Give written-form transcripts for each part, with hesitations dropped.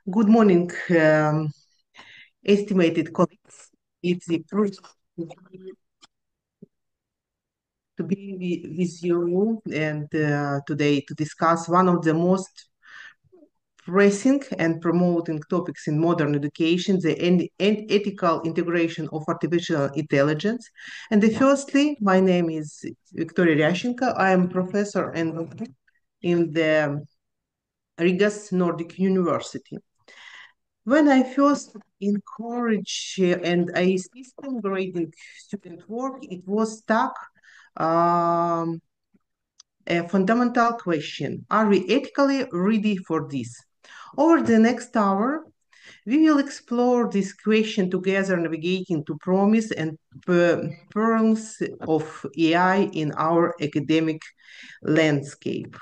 Good morning, estimated colleagues. It's a pleasure to be with you and today to discuss one of the most pressing and promoting topics in modern education, the ethical integration of artificial intelligence. And firstly, my name is Vікторія Рященко. I am professor and in the Riga's Nordic University. When I first encourage and I system grading student work, it was stuck a fundamental question. Are we ethically ready for this? Over the next hour, we will explore this question together, navigating to promise and perils of AI in our academic landscape.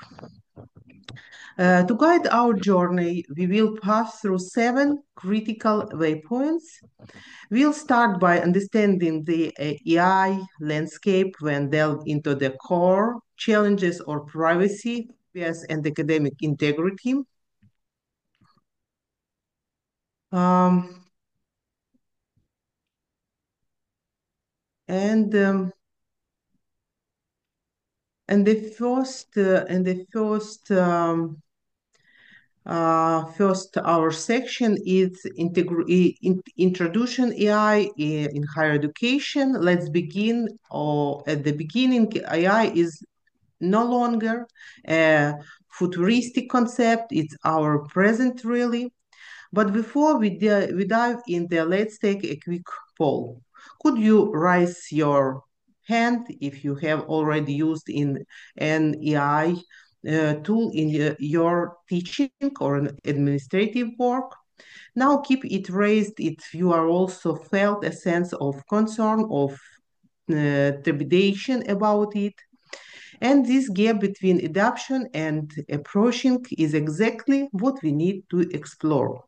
To guide our journey, we will pass through 7 critical waypoints. We'll start by understanding the AI landscape when delve into the core challenges of privacy, bias, and academic integrity. First, our section is introduction AI in higher education. Let's begin. At the beginning, AI is no longer a futuristic concept. It's our present, really. But before we dive in there, let's take a quick poll. Could you raise your hand if you have already used in an AI tool in your teaching or administrative work? Now keep it raised if you are also felt a sense of concern, of trepidation about it. And this gap between adoption and approaching is exactly what we need to explore.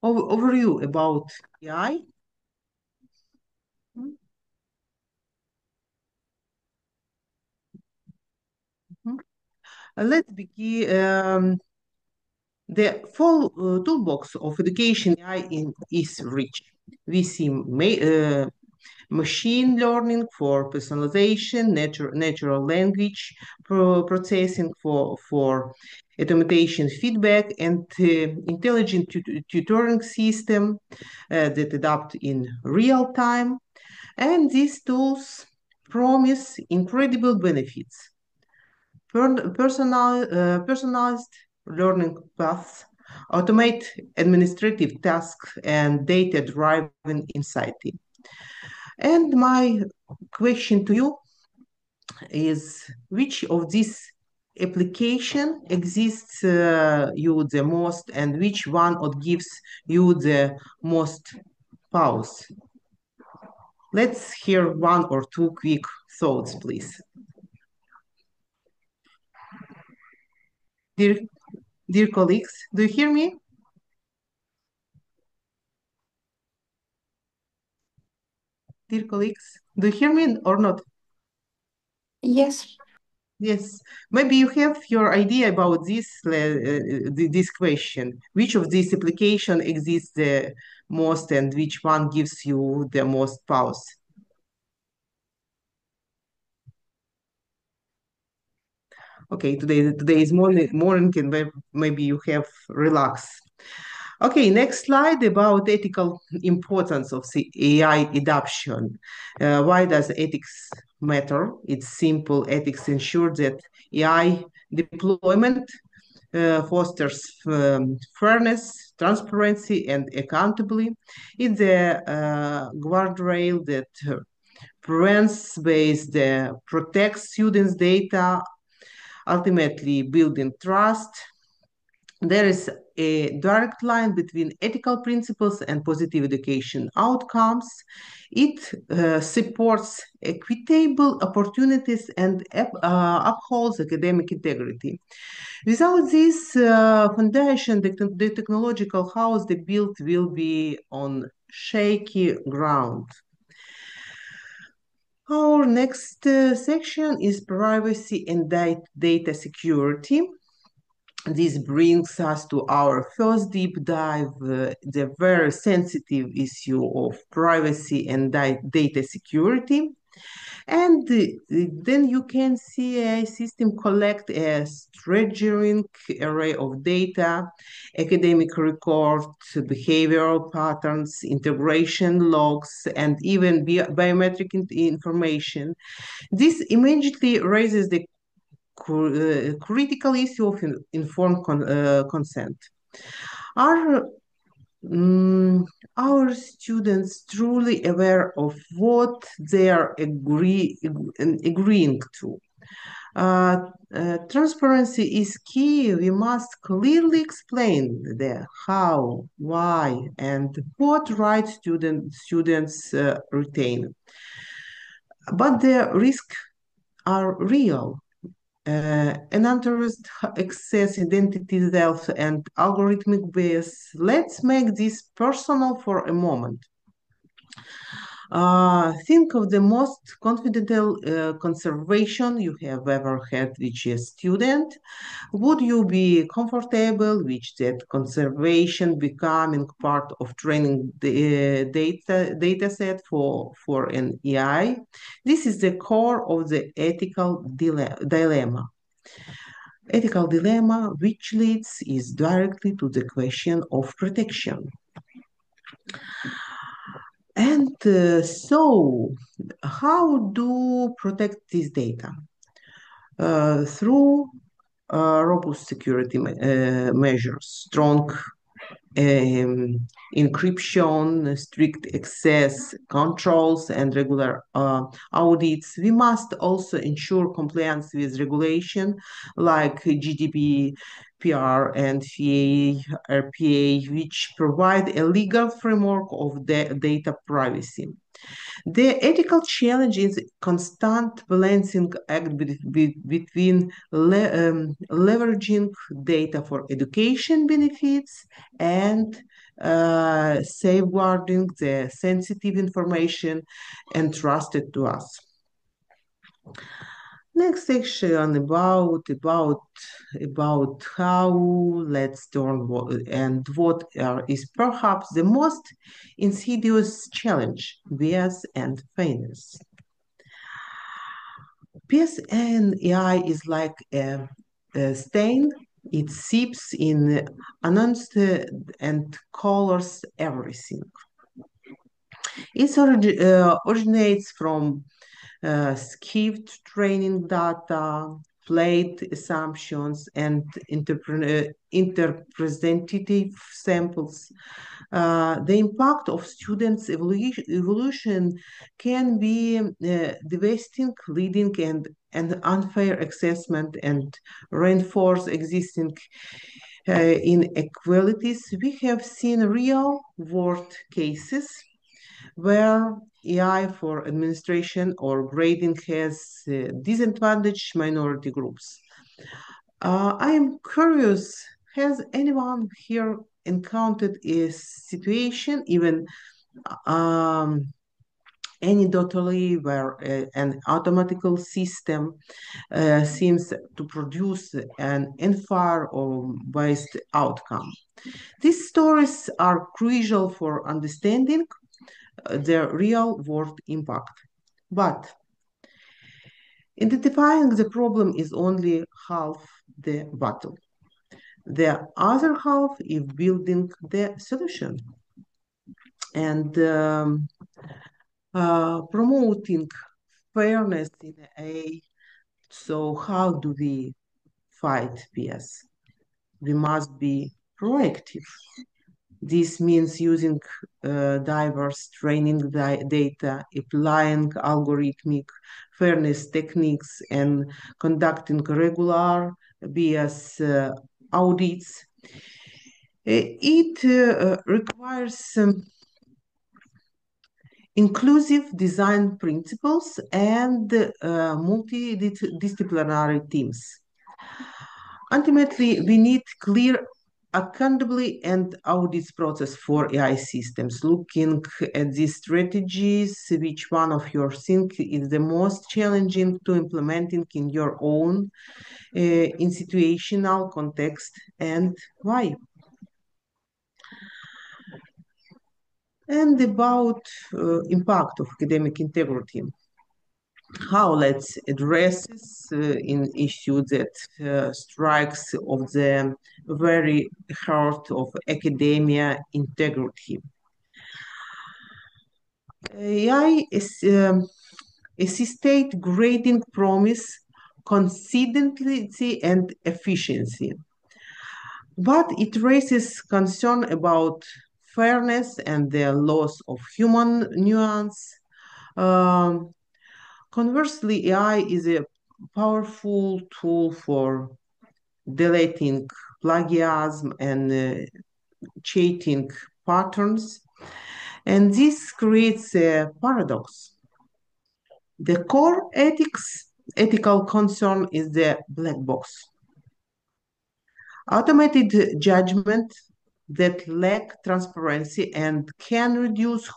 Overview about AI. Let's begin. The full toolbox of education AI is rich. We see machine learning for personalization, natural language processing for automation feedback, and intelligent tutoring system that adapt in real time. And these tools promise incredible benefits. Personalized learning paths, automate administrative tasks, and data-driven insight. And my question to you is, which of these application exists you the most, and which one gives you the most pause? Let's hear one or two quick thoughts, please. Dear colleagues, do you hear me? Dear colleagues, do you hear me or not? Yes. Yes, maybe you have your idea about this question. Which of these application exists the most, and which one gives you the most pause? Okay, today is morning, and maybe you have relaxed. Okay, next slide about ethical importance of the AI adoption. Why does ethics matter? It's simple. Ethics ensure that AI deployment fosters fairness, transparency, and accountability. It's a guardrail that prevents waste, protects students' data, ultimately building trust. There is a direct line between ethical principles and positive education outcomes. It supports equitable opportunities and upholds academic integrity. Without this foundation, the technological house they built will be on shaky ground. Our next section is privacy and data security. This brings us to our first deep dive, the very sensitive issue of privacy and data security. And then you can see a system collect a staggering array of data, academic records, behavioral patterns, integration logs, and even biometric information. This immediately raises the critical issue of informed consent. Are our students truly aware of what they are agreeing to? Transparency is key. We must clearly explain the how, why, and what rights students retain. But the risks are real. Unauthorized access, identity theft, and algorithmic bias. Let's make this personal for a moment. Think of the most confidential conversation you have ever had with a student. Would you be comfortable with that conversation becoming part of training the data set for an AI? This is the core of the ethical dilemma. Ethical dilemma, which leads is directly to the question of protection. And so, how do protect this data? Through robust security measures, strong encryption, strict access controls, and regular audits. We must also ensure compliance with regulation like GDPR and RPA, which provide a legal framework of data privacy. The ethical challenge is constant balancing act between leveraging data for education benefits and safeguarding the sensitive information entrusted to us. Next section about how let's turn and what is perhaps the most insidious challenge, bias and fairness. Bias in AI is like a stain. It seeps in announced and colors everything. It originates from skipped training data, flawed assumptions, and interpretative samples. The impact of students' evolution can be devastating, leading and unfair assessment and reinforce existing inequalities. We have seen real-world cases where AI for administration or grading has disadvantaged minority groups. I am curious, has anyone here encountered a situation, even anecdotally, where an automatical system seems to produce an unfair or biased outcome? These stories are crucial for understanding their real-world impact. But identifying the problem is only half the battle. The other half is building the solution and promoting fairness in AI. So how do we fight bias? We must be proactive. This means using diverse training data, applying algorithmic fairness techniques, and conducting regular bias audits. It requires inclusive design principles and multidisciplinary teams. Ultimately, we need clear accountably and audits process for AI systems, looking at these strategies, which one of you think is the most challenging to implementing in your own institutional context and why? And about impact of academic integrity. How let's address this in issue that strikes of the very heart of academia integrity. AI is assisted grading promise consistency and efficiency, but it raises concern about fairness and the loss of human nuance. Conversely, AI is a powerful tool for deleting plagiarism and cheating patterns, and this creates a paradox. The core ethical concern is the black box. Automated judgment that lack transparency and can reduce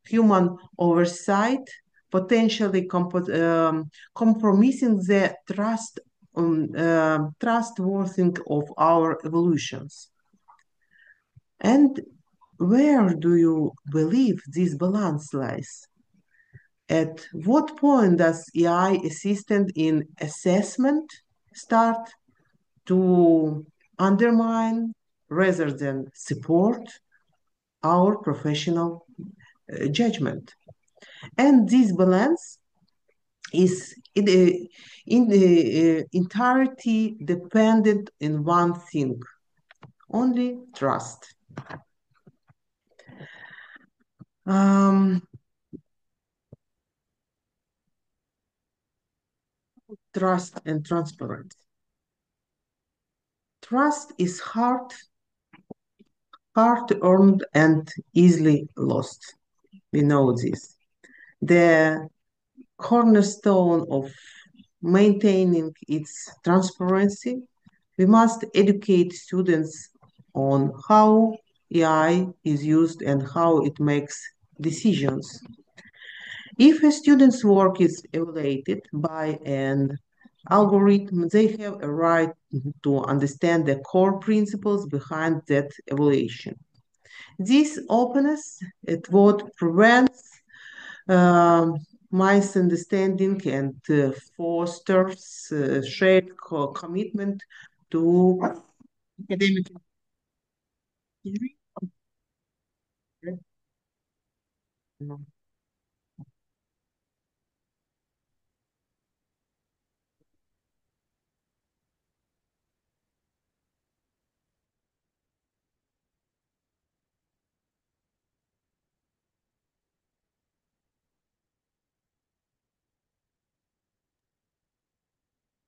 human oversight, potentially compromising the trustworthiness of our evolutions. And where do you believe this balance lies? At what point does AI assistant in assessment start to undermine rather than support our professional judgment? And this balance is in the entirety dependent on one thing, only trust. Trust and transparency. Trust is hard-earned and easily lost. We know this. The cornerstone of maintaining its transparency, we must educate students on how AI is used and how it makes decisions. If a student's work is evaluated by an algorithm, they have a right to understand the core principles behind that evaluation. This openness is what prevents misunderstanding and fosters shared commitment to academic theory.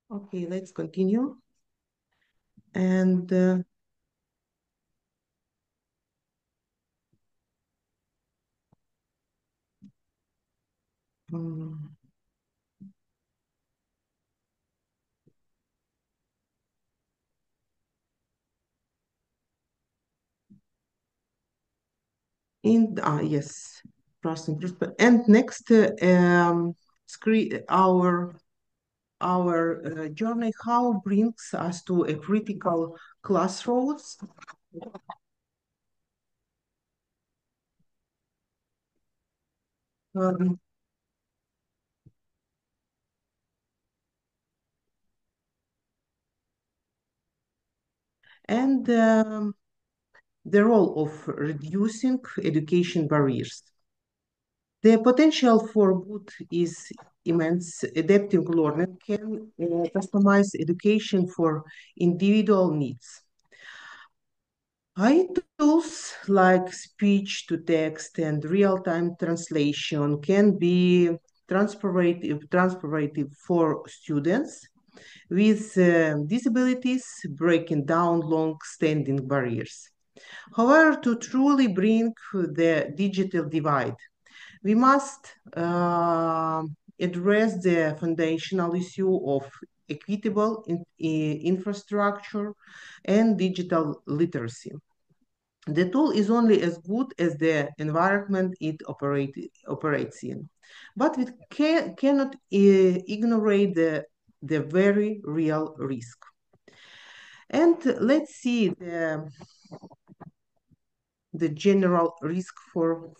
Okay, let's continue. And yes, trust and prosper. And next, our journey, how brings us to a critical crossroads. And the role of reducing education barriers. The potential for good is immense. Adaptive learning can customize education for individual needs. AI tools like speech-to-text and real-time translation can be transportive for students with disabilities, breaking down long-standing barriers. However, to truly bring the digital divide, we must address the foundational issue of equitable infrastructure and digital literacy. The tool is only as good as the environment it operates in. But we cannot ignore the very real risk. And let's see the general risk for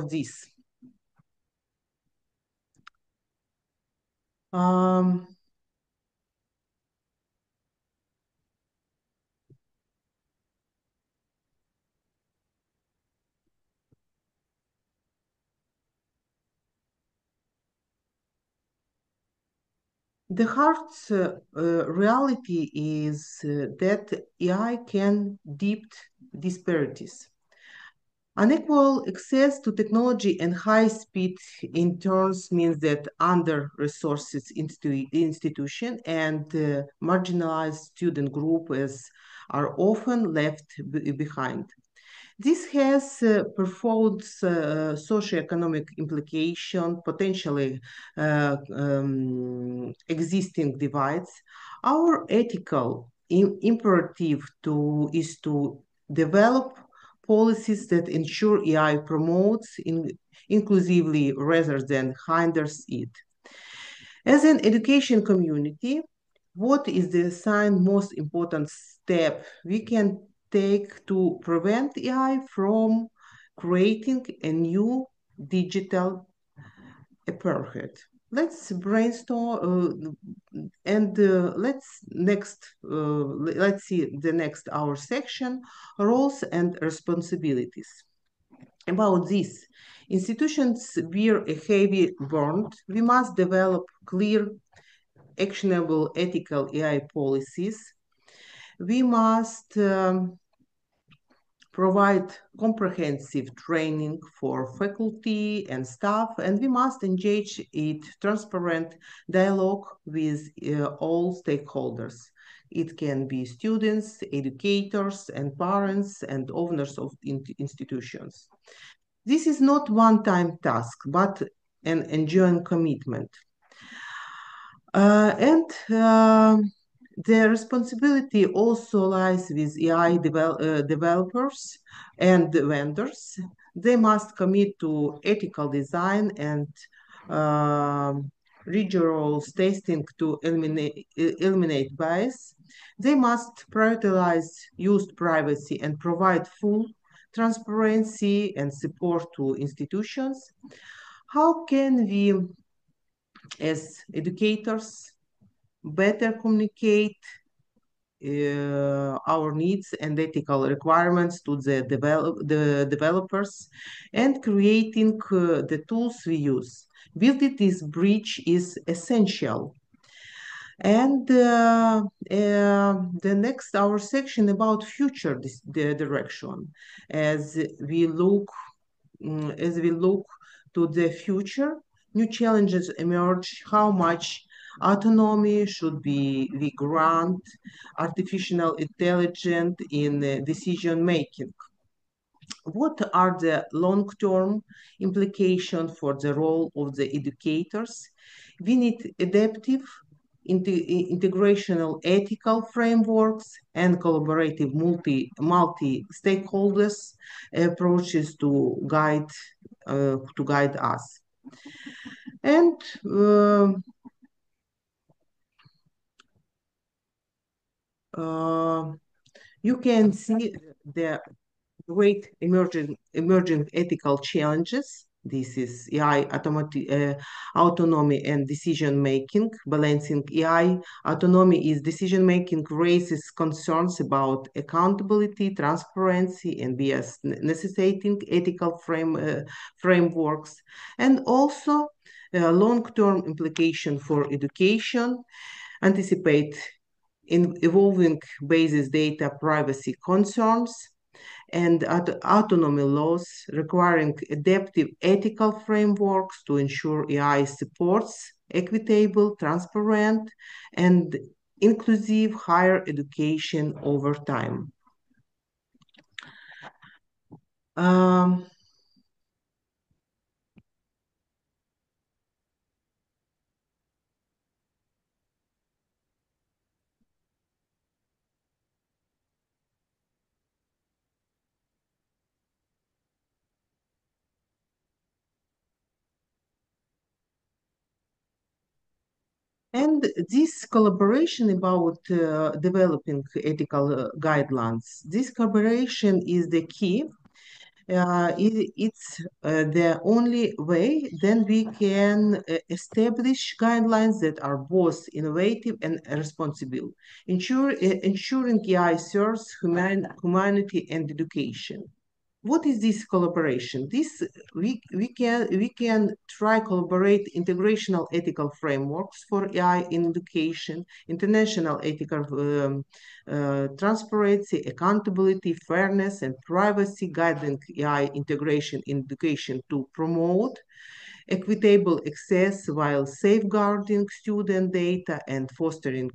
this. The hard reality is that AI can deepen disparities. Unequal access to technology and high speed in turns means that under-resourced institution and marginalized student groups are often left behind. This has profound socioeconomic implication, potentially existing divides. Our ethical imperative is to develop policies that ensure AI promotes inclusively rather than hinders it. As an education community, what is the most important step we can take to prevent AI from creating a new digital apartheid? Let's brainstorm and let's see the next hour section, roles and responsibilities. About this, institutions bear a heavy burden. We must develop clear, actionable ethical AI policies. We must provide comprehensive training for faculty and staff, and we must engage in transparent dialogue with all stakeholders. It can be students, educators, and parents, and owners of institutions. This is not a one-time task, but an enduring commitment. The responsibility also lies with AI developers and vendors. They must commit to ethical design and rigorous testing to eliminate bias. They must prioritize user privacy and provide full transparency and support to institutions. How can we, as educators, better communicate our needs and ethical requirements to the developers and creating the tools we use? Building this bridge is essential. And the next our section about future direction, as we look to the future, new challenges emerge. How much autonomy should we grant artificial intelligence in decision making? What are the long-term implications for the role of the educators? We need adaptive, integrational ethical frameworks and collaborative multi-stakeholders approaches to guide us. And you can see the great emerging ethical challenges. This is AI autonomy and decision-making. Balancing AI autonomy is decision-making raises concerns about accountability, transparency, and bias, necessitating ethical frameworks, and also long-term implication for education, anticipate in evolving basis data privacy concerns, and autonomy laws requiring adaptive ethical frameworks to ensure AI supports equitable, transparent, and inclusive higher education over time. And this collaboration about developing ethical guidelines, this collaboration is the key. It's the only way then we can establish guidelines that are both innovative and responsible, ensuring AI serves humanity and education. What is this collaboration? This we can try collaborate integrational ethical frameworks for AI in education, international ethical transparency, accountability, fairness, and privacy guiding AI integration in education to promote equitable access while safeguarding student data and fostering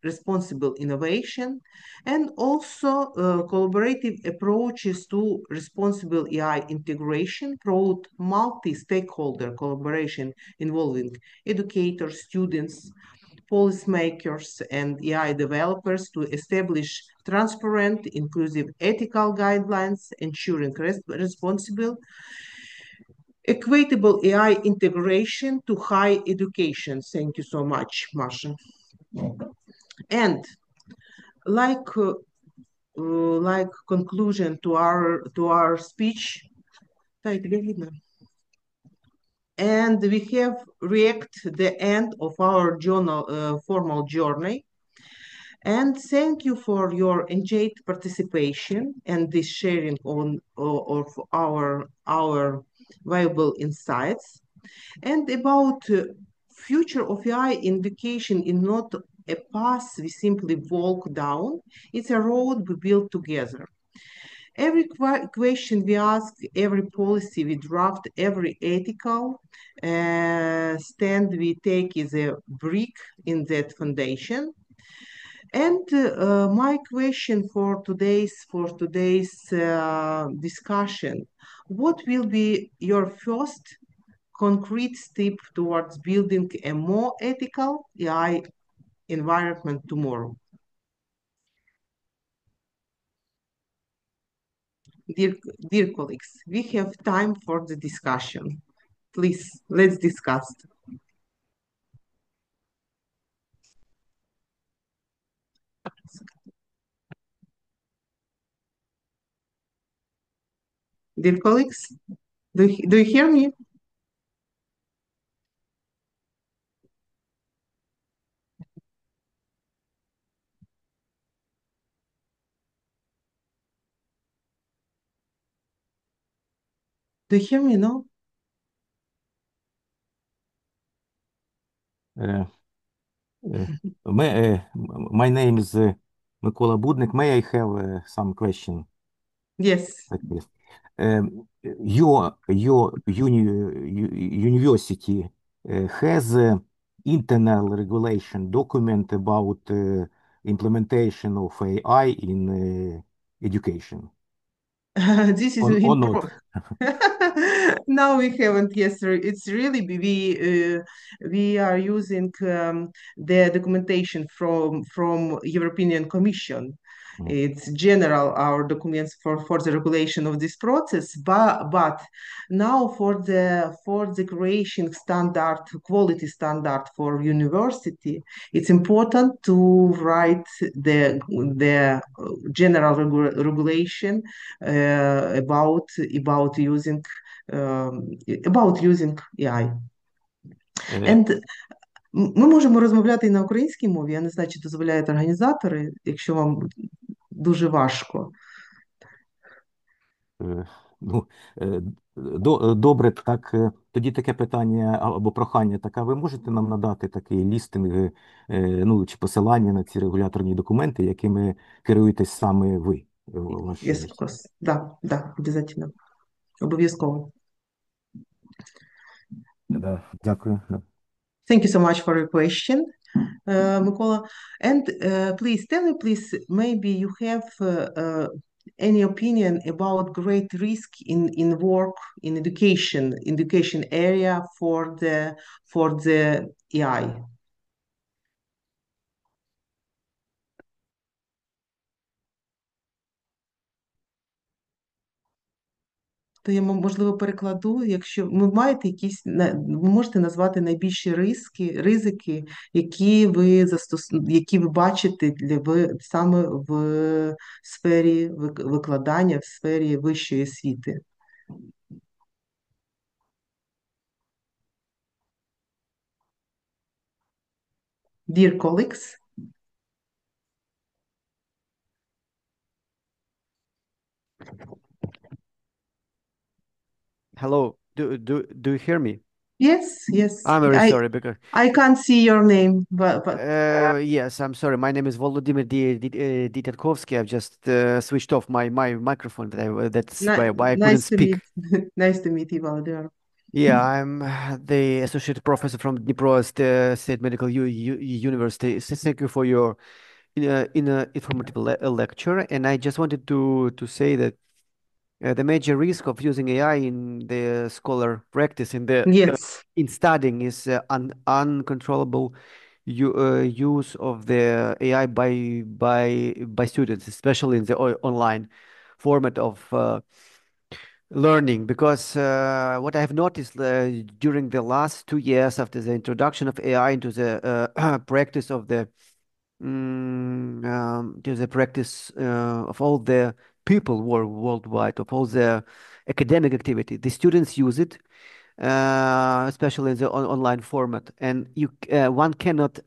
responsible innovation, and also collaborative approaches to responsible AI integration promote multi-stakeholder collaboration involving educators, students, policymakers, and AI developers to establish transparent, inclusive ethical guidelines, ensuring responsible equitable AI integration to higher education. Thank you so much, Masha. And like conclusion to our speech, and we have reached the end of our formal journey. And thank you for your engaged participation and this sharing of our valuable insights. And about future of AI in education is not a path we simply walk down, it's a road we build together. Every question we ask, every policy we draft, every ethical stand we take is a brick in that foundation. And my question for today's discussion: what will be your first concrete step towards building a more ethical AI environment tomorrow? Dear colleagues, we have time for the discussion. Please, let's discuss. Dear colleagues, do you hear me? Do you hear me, no? My name is Mikola Budnik. May I have some question? Yes. Like this. Your university has internal regulation document about implementation of AI in education. This is Or not? No, we haven't. Yes, sir. It's really we are using the documentation from European Commission. It's general our documents for the regulation of this process, but now for the creation standard, quality standard for university, it's important to write the general regulation about using AI. And ми можемо розмовляти і на українській мові. Я не знаю, чи дозволяють організатори, якщо вам дуже важко. Ну, добре, так, тоді таке питання або прохання таке. Ви можете нам надати такий лістинг, ну, чи посилання на ці регуляторні документи, якими керуєтесь саме ви? Yes, of course. Да, обов'язково. Обов'язково. Да, дякую. Thank you so much for your question, Mikola. And please tell me, maybe you have any opinion about great risk in work in education area for the AI. то я, можливо, перекладу, якщо ви маєте якісь, ви можете назвати найбільші ризики, які ви бачите саме в сфері викладання, в сфері вищої освіти. Dear colleagues, Hello, do you hear me? yes, I'm very sorry because I can't see your name, but yes, I'm sorry. My name is Volodymyr Ditatkovsky. I've just switched off my microphone. That's why I couldn't speak. Nice to meet you, Vladimir. Yeah, I'm the associate professor from Dnipro State Medical University. Thank you for your informative lecture. And I just wanted to say that the major risk of using AI in the scholar practice Yes. in studying is uncontrollable use of the AI by students, especially in the online format of learning. Because what I have noticed during the last 2 years after the introduction of AI into the practice of the to the practice of all the people worldwide, of all the academic activity, the students use it, especially in the online format, and one cannot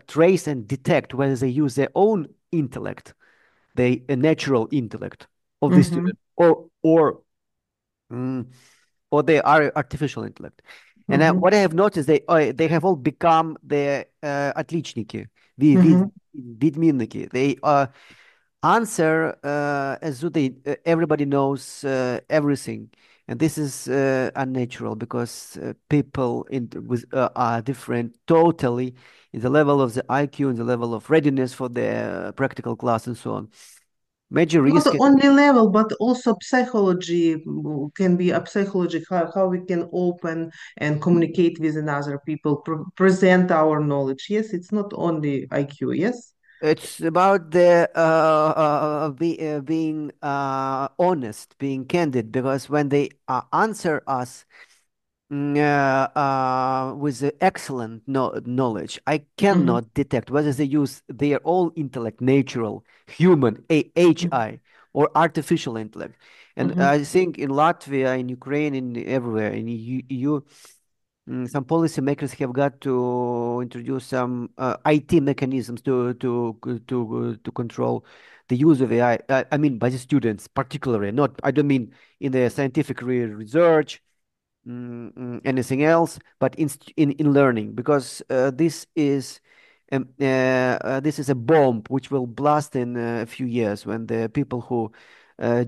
trace and detect whether they use their own intellect, the natural intellect of the student, mm, or they are artificial intellect. And what I have noticed, they have all become the отличники, відмінники. They answer as though everybody knows everything. And this is unnatural because people are different totally in the level of the IQ, in the level of readiness for the practical class, and so on. Major risk. Not only level, but also psychology can be a psychology, how we can open and communicate with another people, present our knowledge. Yes, it's not only IQ, yes? It's about the being honest, being candid, because when they answer us with the excellent knowledge, I cannot detect whether they use their own intellect, natural, human, HI, or artificial intellect. And I think in Latvia, in Ukraine, in everywhere, in EU, some policymakers have got to introduce some IT mechanisms to control the use of AI. I mean, by the students, particularly. Not, I don't mean in the scientific research, anything else, but in learning, because this is a bomb which will blast in a few years when the people who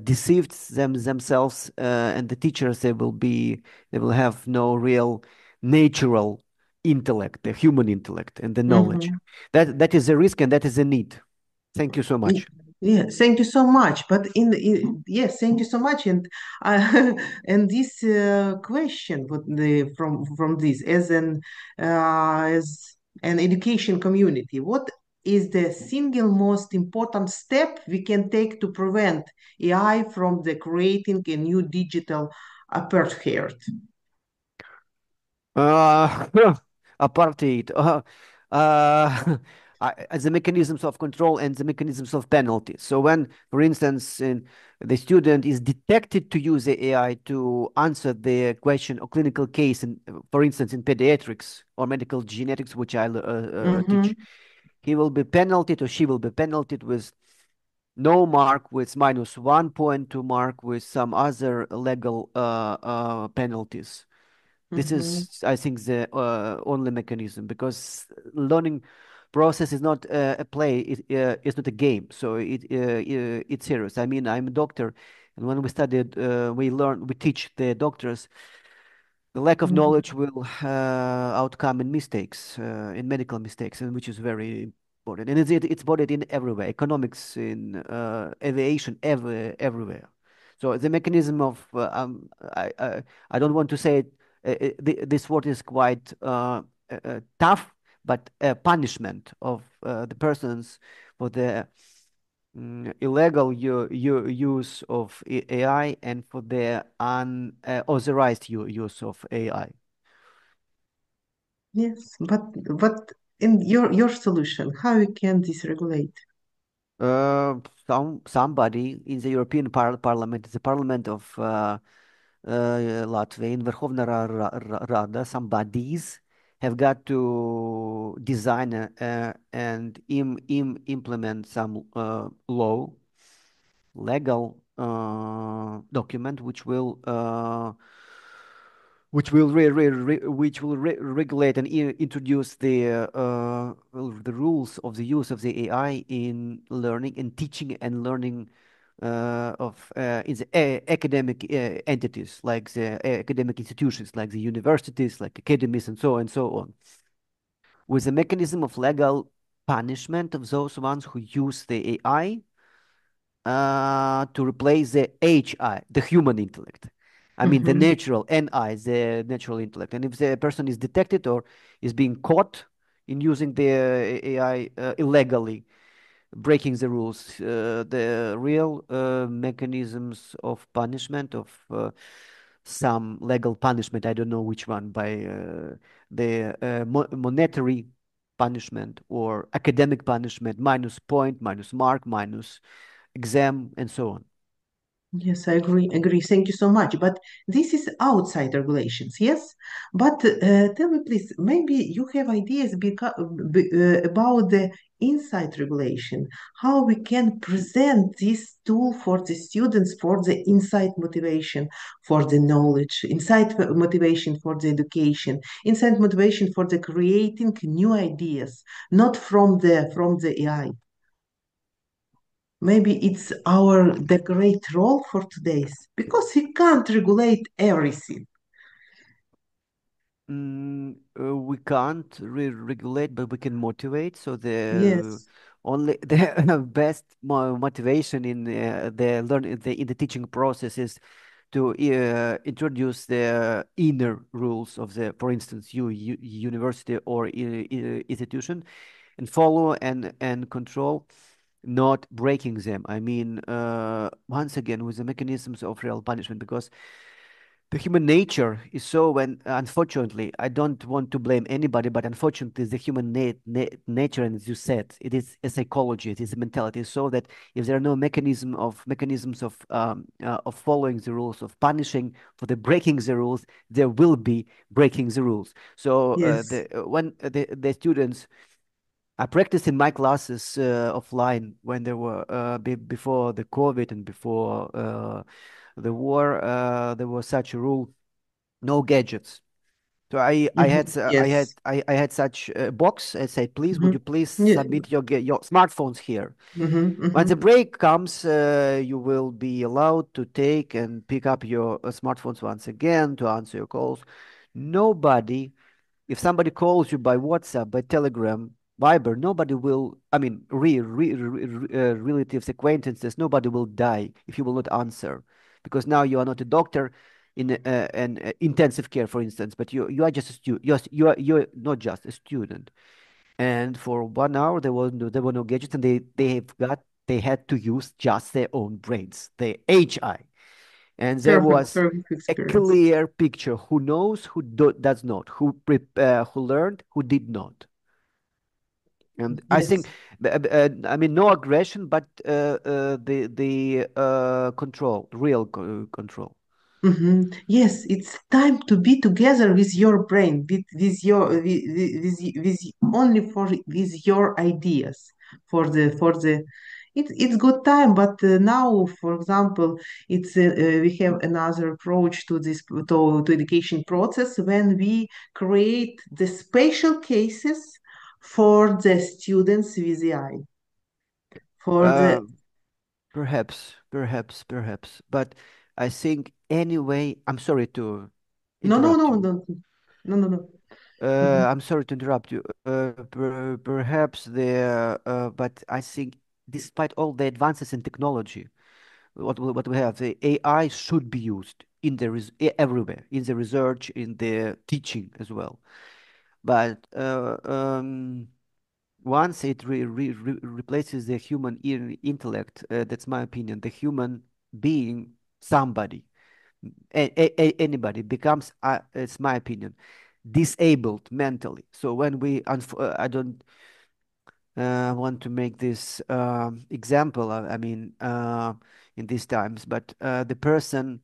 deceived themselves and the teachers, they will have no real natural intellect, the human intellect and the knowledge. That is a risk and that is a need. Thank you so much. Yeah, thank you so much. But yes, thank you so much. And and this question, from this as an education community, what is the single most important step we can take to prevent AI from creating a new digital apartheid? Apartheid. The mechanisms of control and the mechanisms of penalty. So when, for instance, the student is detected to use the AI to answer the question or clinical case, for instance, in pediatrics or medical genetics, which I teach, he will be penalted or she will be penalted with no mark, with -1 point, to mark with some other legal penalties. This is, I think, the only mechanism, because learning process is not a play. It's not a game. So it's serious. I mean, I'm a doctor, and when we studied, we teach the doctors. The lack of knowledge will outcome in mistakes, in medical mistakes, and which is very important. And it's bodied in everywhere, economics, in aviation, everywhere. So the mechanism of I don't want to say it. This word is quite tough, but punishment of the persons for the illegal use of AI and for the unauthorized use of AI. Yes, but in your solution, how we can dysregulate? Somebody in the European Parliament, the Parliament of Latvia, in Verkhovna Rada, some bodies have got to design and implement some legal document which will regulate and introduce the rules of the use of the AI in learning and teaching and learning in the academic entities, like the academic institutions, like the universities, like academies, and so on, with a mechanism of legal punishment of those ones who use the AI to replace the HI, the human intellect. I mean, the natural NI, the natural intellect. And if the person is detected or is being caught in using the AI illegally, breaking the rules, the real mechanisms of punishment, of some legal punishment, I don't know which one, by the monetary punishment or academic punishment, minus point, minus mark, minus exam, and so on. Yes, I agree. Thank you so much. But this is outside regulations, yes? But tell me, please, maybe you have ideas about the inside regulation, how we can present this tool for the students for the inside motivation for the knowledge, inside motivation for the education, inside motivation for the creating new ideas, not from the AI. Maybe it's the great role for today's, because we can't regulate everything. We can't regulate, but we can motivate. So Yes. the best motivation in in the teaching process is to introduce the inner rules of the, for instance, university or institution, and follow and control, not breaking them. I mean, once again, with the mechanisms of real punishment, because the human nature is so, when unfortunately, I don't want to blame anybody, but unfortunately, the human nature, and as you said, it is a psychology, it is a mentality, so that if there are no mechanisms of following the rules, of punishing for the breaking the rules, there will be breaking the rules. So Yes. when the students, I practiced in my classes offline when there were before the COVID and before the war. There was such a rule: no gadgets. So Yes. I had such a box. I said, please, would you please Yeah. submit your smartphones here? When the break comes, you will be allowed to take and pick up your smartphones once again to answer your calls. Nobody, if somebody calls you by WhatsApp, by Telegram, Viber, nobody will, I mean, relatives, acquaintances, nobody will die if you will not answer. Because now you are not a doctor in an intensive care, for instance, but you are just a student. You're not just a student. And for 1 hour, there were no gadgets, and they had to use just their own brains, the HI. And there was Perfect a experience. clear picture: who knows, who does not, who learned, who did not. And I think, I mean, no aggression, but the control, real control. Yes, it's time to be together with your brain, with only with your ideas for the. It's good time, but now, for example, we have another approach to this to education process when we create the special cases for the students with the eye. For the Perhaps. But I think anyway, I'm sorry to no interrupt you. no. I'm sorry to interrupt you. Perhaps but I think despite all the advances in technology, what we have, the AI should be used in everywhere, in the research, in the teaching as well. But once it replaces the human intellect, that's my opinion, the human being, somebody, anybody becomes, it's my opinion, disabled mentally. So when we, I don't want to make this example, I mean, in these times, but the person's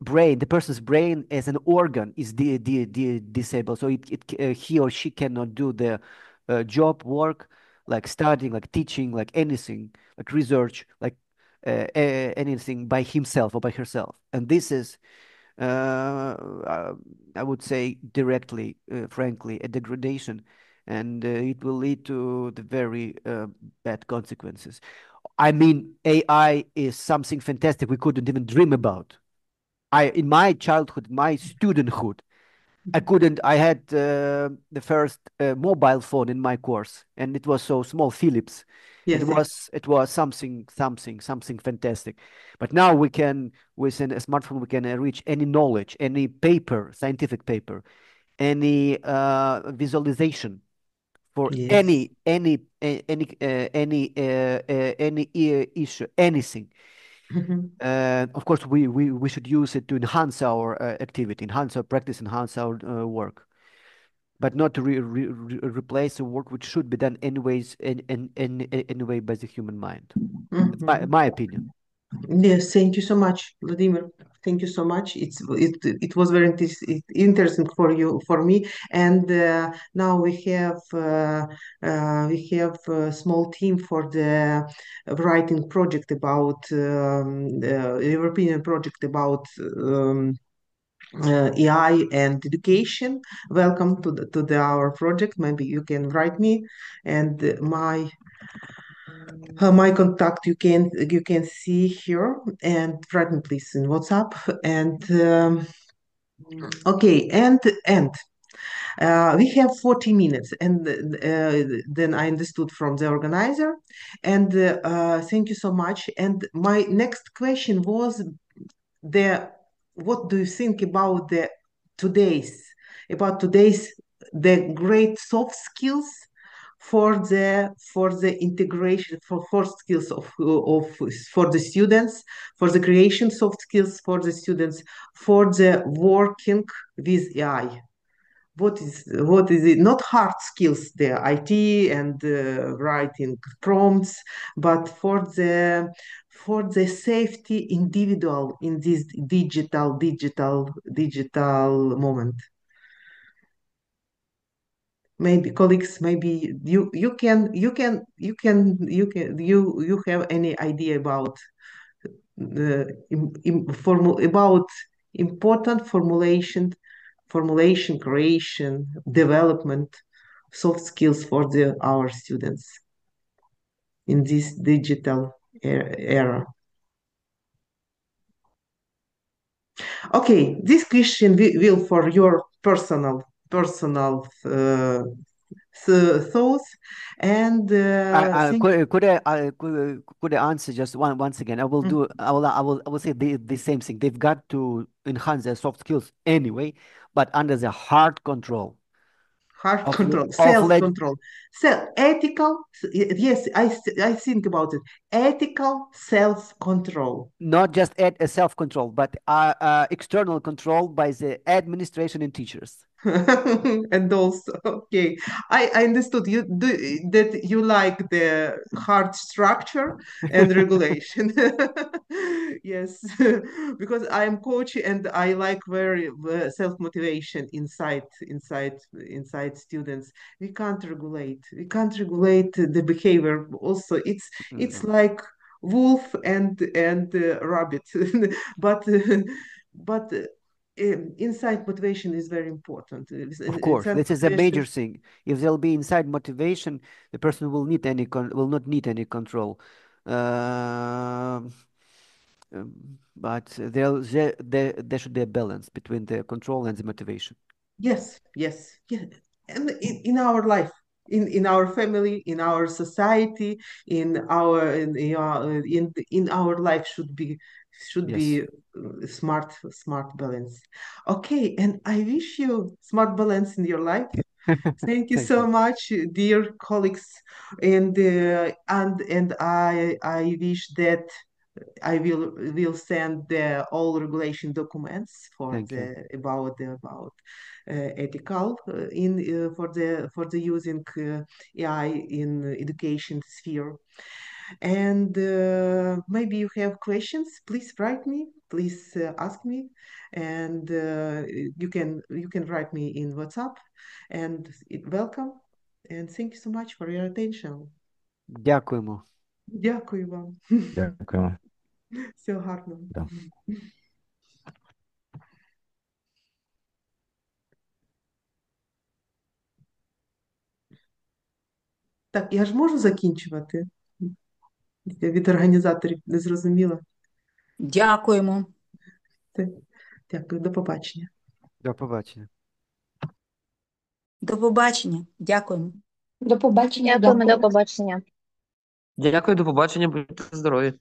brain as an organ is disabled, so he or she cannot do the job work, like studying, like teaching, like anything, like research, like anything by himself or by herself. And this is, I would say directly, frankly, a degradation, and it will lead to the very bad consequences. I mean, AI is something fantastic we couldn't even dream about. In my childhood, my studenthood, I had the first mobile phone in my course, and it was so small, Philips. Yes. It was something fantastic. But now we can, with a smartphone, we can reach any knowledge, any paper, scientific paper, any visualization for Yes. any issue, anything. Of course, we should use it to enhance our activity, enhance our practice, enhance our work, but not to replace the work which should be done anyways, anyway by the human mind. That's my opinion. Yes, thank you so much, Vladimir. Thank you so much. It was very interesting for me. And now we have a small team for the writing project about the European project about AI and education. Welcome to our project. Maybe you can write me, and my contact you can see here, and write me please in WhatsApp. And okay, and we have 40 minutes, and then I understood from the organizer. And thank you so much. And my next question was what do you think about today's the great soft skills for the integration, for skills of for the students, for the creation soft skills for the students, for the working with AI? What is it? Not hard skills, the IT and writing prompts, but for the safety individual in this digital moment. Maybe colleagues, maybe you have any idea about about important formulation, creation, development, soft skills for our students in this digital era. Okay, this question will for your personal thoughts. And could I answer just once again? I will say the same thing. They've got to enhance their soft skills anyway, but under the hard control. Self-control, ethical. Yes, I think about it. Ethical self-control. Not just self-control, but external control by the administration and teachers. And also, okay, I understood that you like the hard structure and regulation. Yes, because I'm coach and I like very self-motivation inside students. We can't regulate the behavior. Also, it's like wolf and rabbit, but inside motivation is very important. Of course, this is a major thing. If there'll be inside motivation, the person will not need any control. But there should be a balance between the control and the motivation. Yes. And in our life, in our family, in our society, in our life should be smart balance. Okay, and I wish you smart balance in your life. Thank you Thank so you. much, dear colleagues, and I wish that I will send all regulation documents for Thank you. about ethical for the using AI in education sphere. And maybe you have questions, please write me, please ask me, and you can write me in WhatsApp. And welcome, and thank you so much for your attention. Дякуємо. Дякую вам. Дякуємо. Всього гарного. Да. Так, я ж можу закінчувати? Я від організаторів не зрозуміла. Дякуємо. Дякую, до побачення. До побачення. До побачення. Дякуємо. До побачення. Дякуємо, до Дякую. побачення. Дякую, до побачення, будьте здорові.